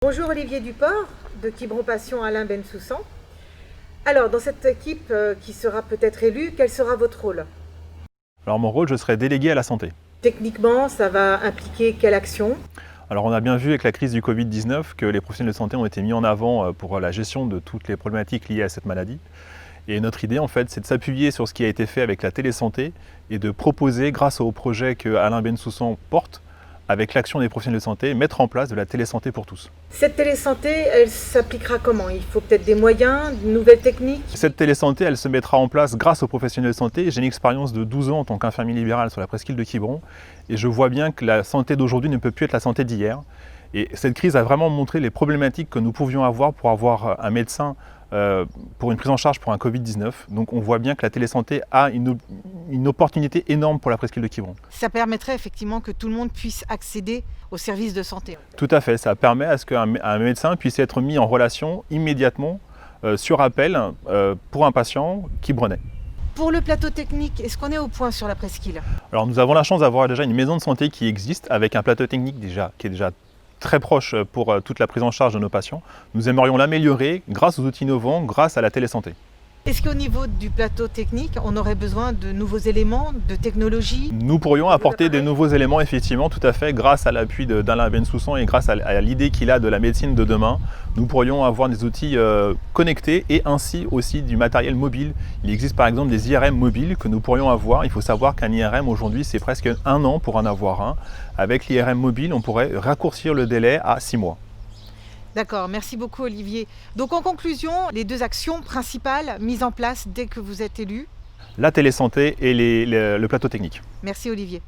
Bonjour Olivier Duport de Quiberon Passion Alain Bensoussan. Alors dans cette équipe qui sera peut-être élue, quel sera votre rôle? Alors mon rôle, je serai délégué à la santé. Techniquement, ça va impliquer quelle action? Alors on a bien vu avec la crise du Covid-19 que les professionnels de santé ont été mis en avant pour la gestion de toutes les problématiques liées à cette maladie. Et notre idée en fait, c'est de s'appuyer sur ce qui a été fait avec la télésanté et de proposer, grâce au projet que Alain Bensoussan porte, avec l'action des professionnels de santé, mettre en place de la télésanté pour tous. Cette télésanté, elle s'appliquera comment? Il faut peut-être des moyens, de nouvelles techniques? Cette télésanté, elle se mettra en place grâce aux professionnels de santé. J'ai une expérience de 12 ans en tant qu'infirmier libéral sur la presqu'île de Quiberon et je vois bien que la santé d'aujourd'hui ne peut plus être la santé d'hier. Et cette crise a vraiment montré les problématiques que nous pouvions avoir pour avoir un médecin pour une prise en charge pour un Covid-19. Donc on voit bien que la télésanté a une opportunité énorme pour la presqu'île de Quiberon. Ça permettrait effectivement que tout le monde puisse accéder aux services de santé. Tout à fait, ça permet à ce qu'un médecin puisse être mis en relation immédiatement sur appel pour un patient quiberonnais. Pour le plateau technique, est-ce qu'on est au point sur la presqu'île? Alors nous avons la chance d'avoir déjà une maison de santé qui existe avec un plateau technique qui est déjà très proche pour toute la prise en charge de nos patients. Nous aimerions l'améliorer grâce aux outils innovants, grâce à la télésanté. Est-ce qu'au niveau du plateau technique, on aurait besoin de nouveaux éléments, de technologie? Nous pourrions apporter des nouveaux éléments, effectivement, tout à fait, grâce à l'appui d'Alain Bensoussan et grâce à l'idée qu'il a de la médecine de demain. Nous pourrions avoir des outils connectés et ainsi aussi du matériel mobile. Il existe par exemple des IRM mobiles que nous pourrions avoir. Il faut savoir qu'un IRM aujourd'hui, c'est presque 1 an pour en avoir un. Avec l'IRM mobile, on pourrait raccourcir le délai à 6 mois. D'accord, merci beaucoup Olivier. Donc en conclusion, les 2 actions principales mises en place dès que vous êtes élu? La télésanté et le plateau technique. Merci Olivier.